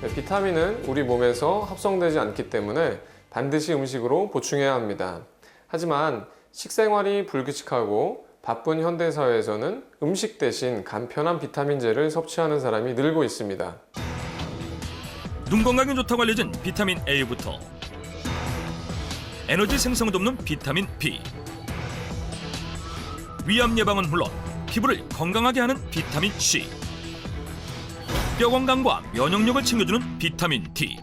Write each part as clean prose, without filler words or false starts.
비타민은 우리 몸에서 합성되지 않기 때문에 반드시 음식으로 보충해야 합니다. 하지만 식생활이 불규칙하고 바쁜 현대사회에서는 음식 대신 간편한 비타민제를 섭취하는 사람이 늘고 있습니다. 눈 건강에 좋다고 알려진 비타민 A부터 에너지 생성을 돕는 비타민 B, 위암 예방은 물론 피부를 건강하게 하는 비타민 C, 뼈 건강과 면역력을 챙겨주는 비타민 D,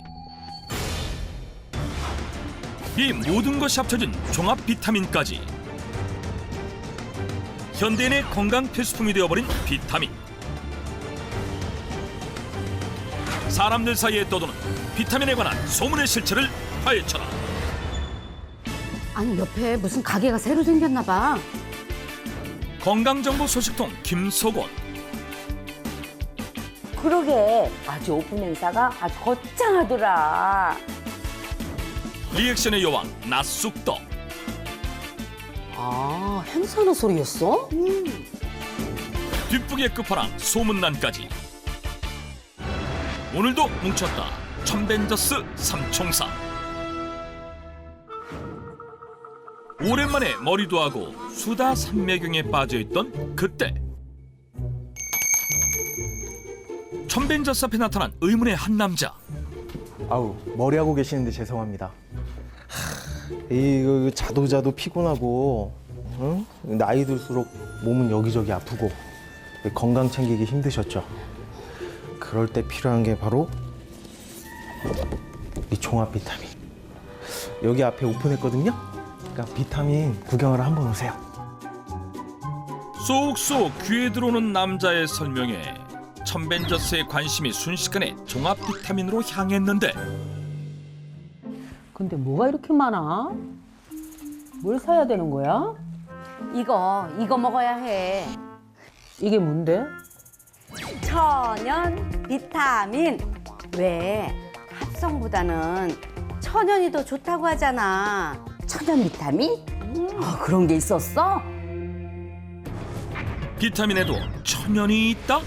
이 모든 것이 합쳐진 종합 비타민까지 현대인의 건강 필수품이 되어버린 비타민. 사람들 사이에 떠도는 비타민에 관한 소문의 실체를 파헤쳐라. 아니 옆에 무슨 가게가 새로 생겼나 봐. 건강정보 소식통 김석원. 그러게 아주 오픈 행사가 아주 거창하더라. 리액션의 여왕 나쑥떡. 아 행사는 소리였어? 뒷북의 끝판왕 소문난까지. 오늘도 뭉쳤다 첨벤저스 삼총사. 오랜만에 머리도 하고 수다 산매경에 빠져있던 그때 첨벤저스 앞에 나타난 의문의 한 남자. 아우, 머리하고 계시는데 죄송합니다. 이거 자도 피곤하고, 응? 나이 들수록 몸은 여기저기 아프고 건강 챙기기 힘드셨죠. 그럴 때 필요한 게 바로 이 종합 비타민. 여기 앞에 오픈했거든요. 그러니까 비타민 구경하러 한번 오세요. 쏙쏙 귀에 들어오는 남자의 설명에 첨벤저스의 관심이 순식간에 종합 비타민으로 향했는데 근데 뭐가 이렇게 많아? 뭘 사야 되는 거야? 이거 먹어야 해. 이게 뭔데? 천연 비타민. 왜 합성보다는 천연이 더 좋다고 하잖아. 천연 비타민? 아 그런 게 있었어? 비타민에도 천연이 있다?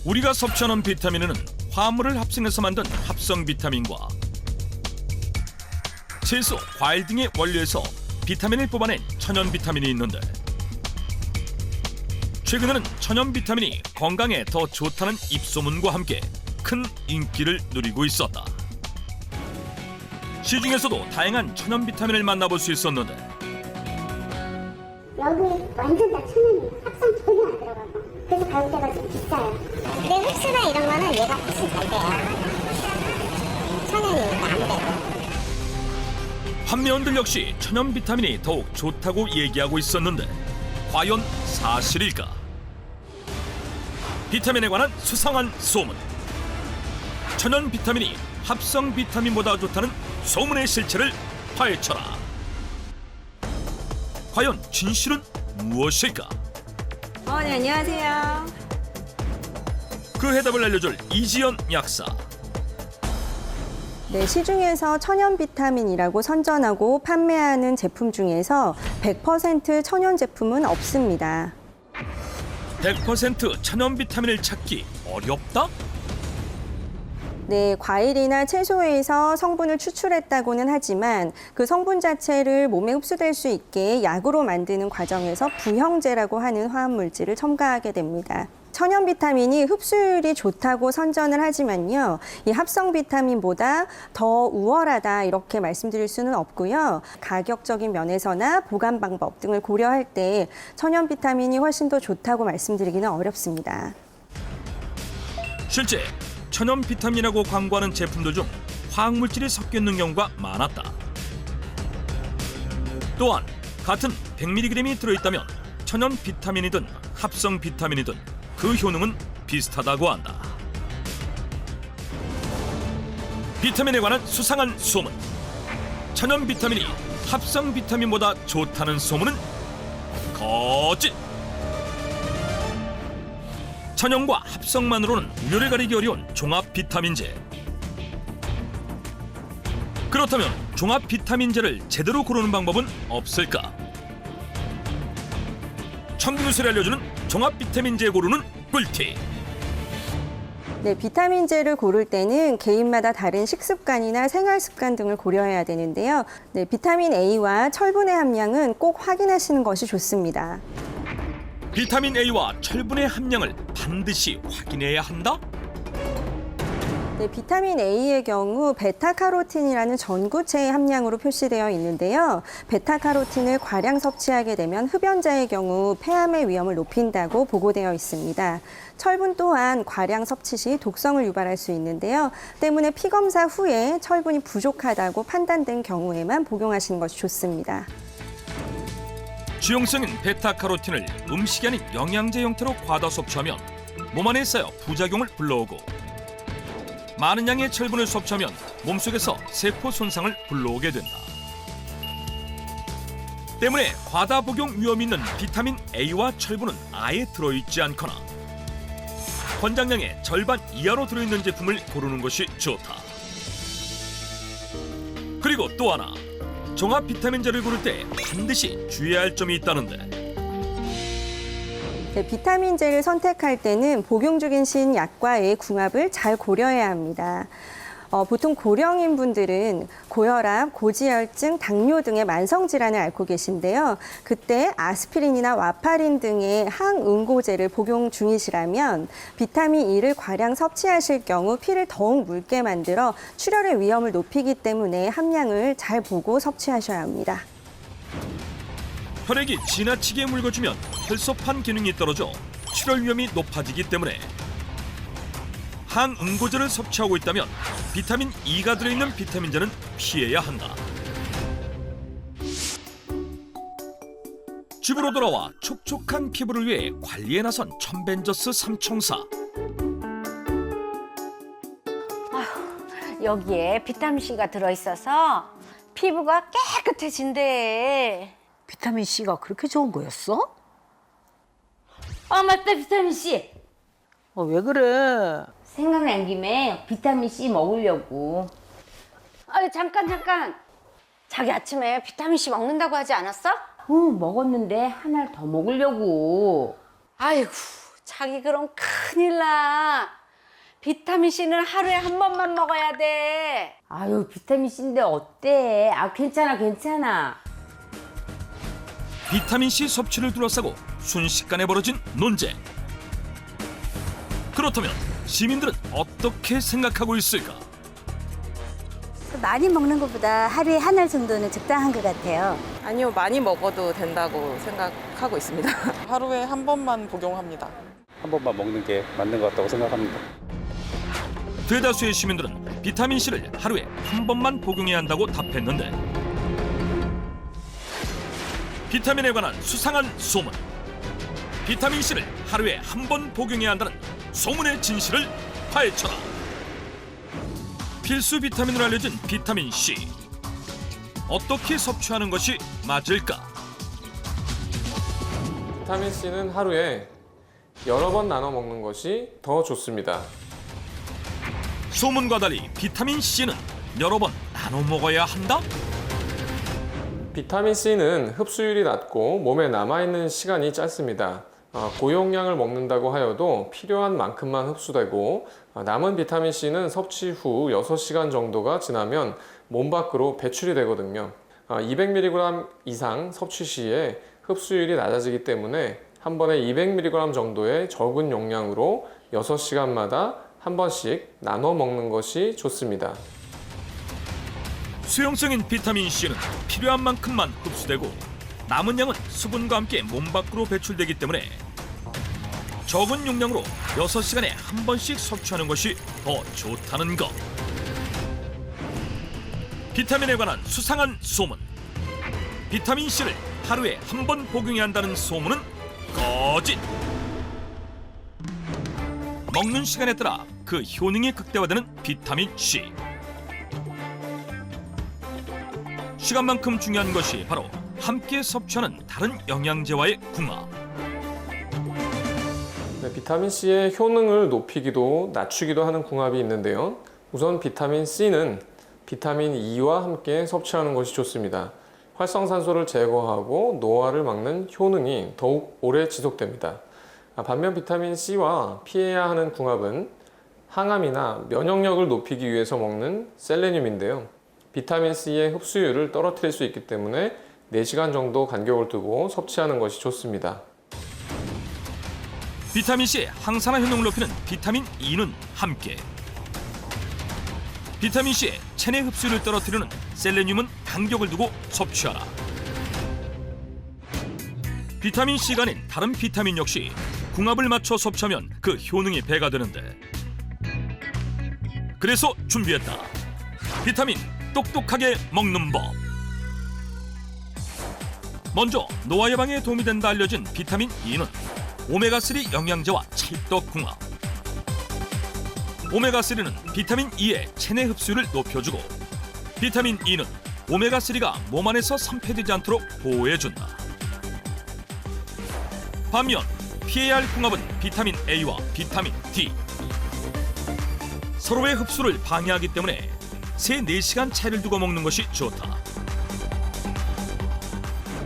우리가 섭취하는 비타민에는 화합물을 합성해서 만든 합성 비타민과 채소, 과일 등의 원료에서 비타민을 뽑아낸 천연 비타민이 있는데 최근에는 천연 비타민이 건강에 더 좋다는 입소문과 함께 큰 인기를 누리고 있었다. 시중에서도 다양한 천연 비타민을 만나볼 수 있었는데 여기 완전 다 천연이에요. 합성 전혀 안 들어가고. 그래서 가격대가 좀 비싸요. 근데 흡수나 이런 거는 얘가 훨씬 잘 돼요. 천연이니까 안 돼요. 판매원들 역시 천연 비타민이 더욱 좋다고 얘기하고 있었는데 과연 사실일까? 비타민에 관한 수상한 소문. 천연 비타민이 합성 비타민보다 좋다는 소문의 실체를 파헤쳐라. 과연 진실은 무엇일까? 네, 안녕하세요. 그 해답을 알려줄 이지연 약사. 네, 시중에서 천연 비타민이라고 선전하고 판매하는 제품 중에서 100% 천연 제품은 없습니다. 100% 천연 비타민을 찾기 어렵다? 네, 과일이나 채소에서 성분을 추출했다고는 하지만 그 성분 자체를 몸에 흡수될 수 있게 약으로 만드는 과정에서 부형제라고 하는 화합물질을 첨가하게 됩니다. 천연 비타민이 흡수율이 좋다고 선전을 하지만요. 이 합성 비타민보다 더 우월하다 이렇게 말씀드릴 수는 없고요. 가격적인 면에서나 보관 방법 등을 고려할 때 천연 비타민이 훨씬 더 좋다고 말씀드리기는 어렵습니다. 실제 천연 비타민이라고 광고하는 제품들 중 화학물질이 섞여 있는 경우가 많았다. 또한 같은 100mg이 들어있다면 천연 비타민이든 합성 비타민이든 그 효능은 비슷하다고 한다. 비타민에 관한 수상한 소문. 천연 비타민이 합성 비타민보다 좋다는 소문은 거짓. 천연과 합성만으로는 우열을 가리기 어려운 종합 비타민제. 그렇다면 종합 비타민제를 제대로 고르는 방법은 없을까? 청기누설이 알려주는 종합 비타민제 고르는 꿀팁. 네, 비타민제를 고를 때는 개인마다 다른 식습관이나 생활 습관 등을 고려해야 되는데요. 네, 비타민 A와 철분의 함량은 꼭 확인하시는 것이 좋습니다. 비타민 A와 철분의 함량을 반드시 확인해야 한다? 네, 비타민 A의 경우 베타카로틴이라는 전구체의 함량으로 표시되어 있는데요. 베타카로틴을 과량 섭취하게 되면 흡연자의 경우 폐암의 위험을 높인다고 보고되어 있습니다. 철분 또한 과량 섭취 시 독성을 유발할 수 있는데요. 때문에 피검사 후에 철분이 부족하다고 판단된 경우에만 복용하시는 것이 좋습니다. 지용성인 베타카로틴을 음식이 아닌 영양제 형태로 과다 섭취하면 몸 안에 쌓여 부작용을 불러오고 많은 양의 철분을 섭취하면 몸속에서 세포 손상을 불러오게 된다. 때문에 과다 복용 위험이 있는 비타민 A와 철분은 아예 들어있지 않거나 권장량의 절반 이하로 들어있는 제품을 고르는 것이 좋다. 그리고 또 하나, 종합 비타민제를 고를 때 반드시 주의해야 할 점이 있다는데 네, 비타민제를 선택할 때는 복용 중인 신약과의 궁합을 잘 고려해야 합니다. 보통 고령인 분들은 고혈압, 고지혈증, 당뇨 등의 만성 질환을 앓고 계신데요. 그때 아스피린이나 와파린 등의 항응고제를 복용 중이시라면 비타민 E를 과량 섭취하실 경우 피를 더욱 묽게 만들어 출혈의 위험을 높이기 때문에 함량을 잘 보고 섭취하셔야 합니다. 혈액이 지나치게 묽어지면 혈소판 기능이 떨어져 출혈 위험이 높아지기 때문에 항응고제를 섭취하고 있다면 비타민 E가 들어있는 비타민제는 피해야 한다. 집으로 돌아와 촉촉한 피부를 위해 관리에 나선 첨벤저스 삼총사. 여기에 비타민C가 들어있어서 피부가 깨끗해진대. 비타민C가 그렇게 좋은 거였어? 맞다, 비타민C. 왜 그래? 생각난 김에 비타민C 먹으려고. 잠깐. 자기 아침에 비타민C 먹는다고 하지 않았어? 응, 먹었는데 하나를 더 먹으려고. 아이고, 자기 그럼 큰일 나. 비타민C는 하루에 한 번만 먹어야 돼. 아유, 비타민C인데 어때? 괜찮아. 비타민C 섭취를 둘러싸고 순식간에 벌어진 논쟁. 그렇다면 시민들은 어떻게 생각하고 있을까? 많이 먹는 것보다 하루에 한 알 정도는 적당한 것 같아요. 아니요, 많이 먹어도 된다고 생각하고 있습니다. 하루에 한 번만 복용합니다. 한 번만 먹는 게 맞는 것 같다고 생각합니다. 대다수의 시민들은 비타민C를 하루에 한 번만 복용해야 한다고 답했는데 비타민에 관한 수상한 소문. 비타민C를 하루에 한 번 복용해야 한다는 소문의 진실을 파헤쳐라. 필수 비타민으로 알려진 비타민C. 어떻게 섭취하는 것이 맞을까? 비타민C는 하루에 여러 번 나눠 먹는 것이 더 좋습니다. 소문과 달리 비타민C는 여러 번 나눠 먹어야 한다? 비타민C는 흡수율이 낮고 몸에 남아있는 시간이 짧습니다. 고용량을 먹는다고 하여도 필요한 만큼만 흡수되고 남은 비타민C는 섭취 후 6시간 정도가 지나면 몸 밖으로 배출이 되거든요. 200mg 이상 섭취 시에 흡수율이 낮아지기 때문에 한 번에 200mg 정도의 적은 용량으로 6시간마다 한 번씩 나눠 먹는 것이 좋습니다. 수용성인 비타민C는 필요한 만큼만 흡수되고 남은 양은 수분과 함께 몸 밖으로 배출되기 때문에 적은 용량으로 6시간에 한 번씩 섭취하는 것이 더 좋다는 것. 비타민에 관한 수상한 소문. 비타민C를 하루에 한 번 복용해야 한다는 소문은 거짓. 먹는 시간에 따라 그 효능이 극대화되는 비타민C. 시간만큼 중요한 것이 바로 함께 섭취하는 다른 영양제와의 궁합. 비타민C의 효능을 높이기도 낮추기도 하는 궁합이 있는데요. 우선 비타민C는 비타민 E와 함께 섭취하는 것이 좋습니다. 활성산소를 제거하고 노화를 막는 효능이 더욱 오래 지속됩니다. 반면 비타민C와 피해야 하는 궁합은 항암이나 면역력을 높이기 위해서 먹는 셀레늄인데요. 비타민C의 흡수율을 떨어뜨릴 수 있기 때문에 4시간 정도 간격을 두고 섭취하는 것이 좋습니다. 비타민C의 항산화 효능을 높이는 비타민 E는 함께, 비타민C의 체내 흡수율을 떨어뜨리는 셀레늄은 간격을 두고 섭취하라. 비타민C가 아닌 다른 비타민 역시 궁합을 맞춰 섭취하면 그 효능이 배가 되는데, 그래서 준비했다. 비타민 똑똑하게 먹는 법. 먼저 노화 예방에 도움이 된다 알려진 비타민 E는 오메가3 영양제와 찰떡궁합. 오메가3는 비타민 E의 체내 흡수율을 높여주고, 비타민 E는 오메가3가 몸 안에서 산패되지 않도록 보호해준다. 반면 피해야 할 궁합은 비타민 A와 비타민 D. 서로의 흡수를 방해하기 때문에 3-4시간 차이를 두고 먹는 것이 좋다.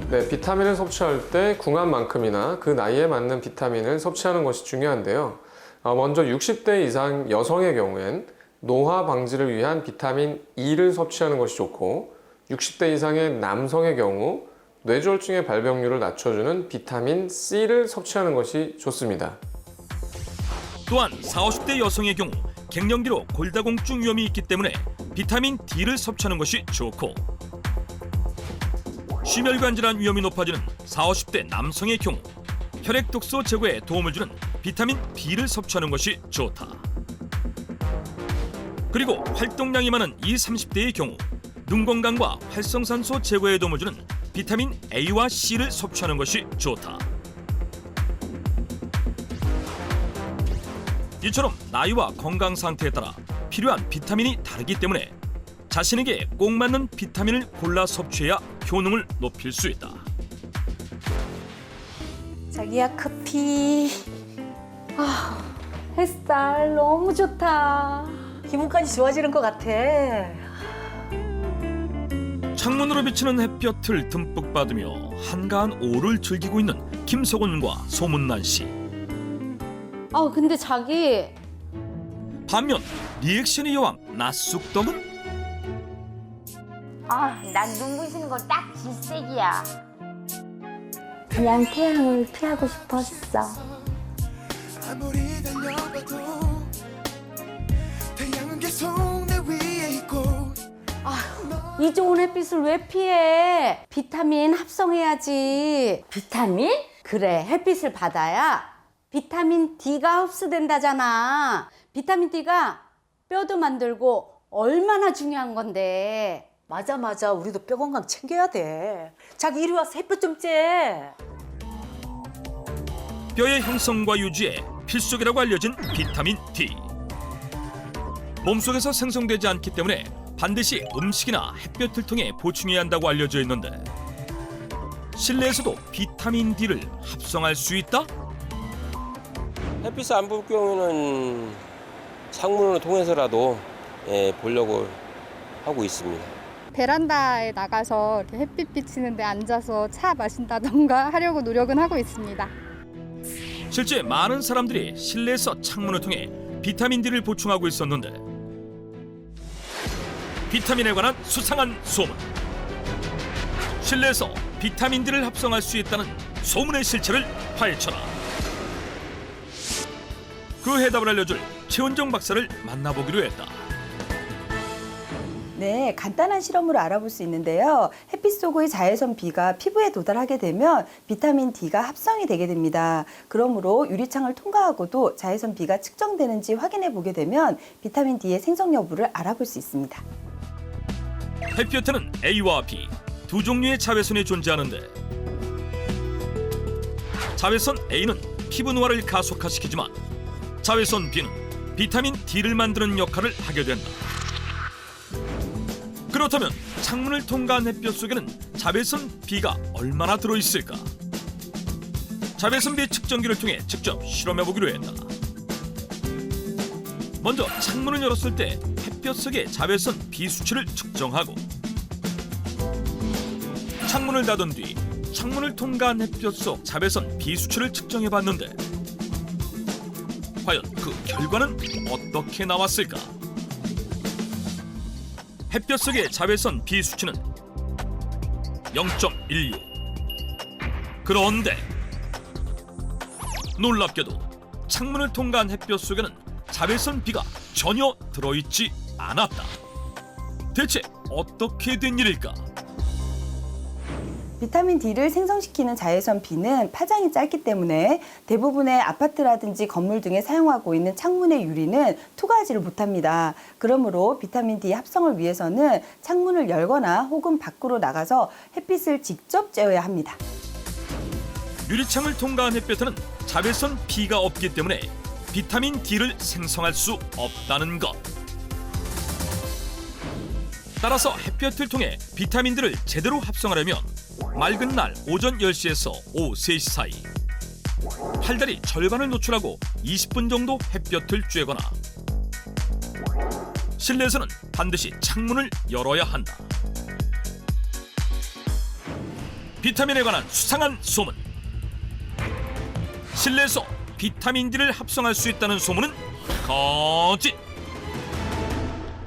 네, 비타민을 섭취할 때 궁합만큼이나 그 나이에 맞는 비타민을 섭취하는 것이 중요한데요. 먼저 60대 이상 여성의 경우엔 노화 방지를 위한 비타민 E를 섭취하는 것이 좋고, 60대 이상의 남성의 경우 뇌졸중의 발병률을 낮춰주는 비타민 C를 섭취하는 것이 좋습니다. 또한 40-50대 여성의 경우 갱년기로 골다공증 위험이 있기 때문에 비타민 D를 섭취하는 것이 좋고, 심혈관 질환 위험이 높아지는 40-50대 남성의 경우 혈액 독소 제거에 도움을 주는 비타민 B를 섭취하는 것이 좋다. 그리고 활동량이 많은 20-30대의 경우 눈 건강과 활성산소 제거에 도움을 주는 비타민 A와 C를 섭취하는 것이 좋다. 이처럼 나이와 건강 상태에 따라 필요한 비타민이 다르기 때문에 자신에게 꼭 맞는 비타민을 골라 섭취해야 효능을 높일 수 있다. 자기야, 커피. 햇살 너무 좋다. 기분까지 좋아지는 것 같아. 창문으로 비치는 햇볕을 듬뿍 받으며 한가한 오후를 즐기고 있는 김석훈과 소문난 씨. 근데 자기, 반면 리액션의 여왕 나쑥떡은 난 눈 부시는 거 딱 질색이야. 그냥 태양을 피하고 싶었어. 아무리 달려봐도 태양은 계속 내 위에 있고. 이 좋은 햇빛을 왜 피해? 비타민 합성해야지. 비타민? 그래, 햇빛을 받아야 비타민 D가 흡수된다잖아. 비타민 D가 뼈도 만들고 얼마나 중요한 건데. 맞아. 우리도 뼈 건강 챙겨야 돼. 자기 이리 와서 햇볕 좀 쬐. 뼈의 형성과 유지에 필수적이라고 알려진 비타민 D. 몸속에서 생성되지 않기 때문에 반드시 음식이나 햇볕을 통해 보충해야 한다고 알려져 있는데, 실내에서도 비타민 D를 합성할 수 있다? 햇빛을 안 볼 경우에는 창문을 통해서라도 보려고 하고 있습니다. 베란다에 나가서 이렇게 햇빛 비치는 데 앉아서 차 마신다던가 하려고 노력은 하고 있습니다. 실제 많은 사람들이 실내에서 창문을 통해 비타민 D를 보충하고 있었는데, 비타민에 관한 수상한 소문. 실내에서 비타민 D를 합성할 수 있다는 소문의 실체를 파헤쳐라. 그 해답을 알려줄 최은정 박사를 만나보기로 했다. 네, 간단한 실험으로 알아볼 수 있는데요. 햇빛 속의 자외선 B가 피부에 도달하게 되면 비타민 D가 합성이 되게 됩니다. 그러므로 유리창을 통과하고도 자외선 B가 측정되는지 확인해 보게 되면 비타민 D의 생성 여부를 알아볼 수 있습니다. 햇볕에는 A와 B 두 종류의 자외선이 존재하는데, 자외선 A는 피부 노화를 가속화시키지만 자외선 B는 비타민 D를 만드는 역할을 하게 된다. 그렇다면 창문을 통과한 햇볕 속에는 자외선 B가 얼마나 들어있을까? 자외선 B 측정기를 통해 직접 실험해보기로 했다. 먼저 창문을 열었을 때 햇볕 속의 자외선 B 수치를 측정하고, 창문을 닫은 뒤 창문을 통과한 햇볕 속 자외선 B 수치를 측정해봤는데, 과연 그 결과는 어떻게 나왔을까? 햇볕 속의 자외선 B 수치는 0.16. 그런데 놀랍게도 창문을 통과한 햇볕 속에는 자외선 B가 전혀 들어있지 않았다. 대체 어떻게 된 일일까? 비타민 D를 생성시키는 자외선 B는 파장이 짧기 때문에 대부분의 아파트라든지 건물 등에 사용하고 있는 창문의 유리는 투과하지를 못합니다. 그러므로 비타민 D 합성을 위해서는 창문을 열거나 혹은 밖으로 나가서 햇빛을 직접 쬐어야 합니다. 유리창을 통과한 햇볕에는 자외선 B가 없기 때문에 비타민 D를 생성할 수 없다는 것. 따라서 햇볕을 통해 비타민 D를 제대로 합성하려면 맑은 날 오전 10시에서 오후 3시 사이 팔다리 절반을 노출하고 20분 정도 햇볕을 쬐거나 실내에서는 반드시 창문을 열어야 한다. 비타민에 관한 수상한 소문. 실내에서 비타민 D를 합성할 수 있다는 소문은 거짓.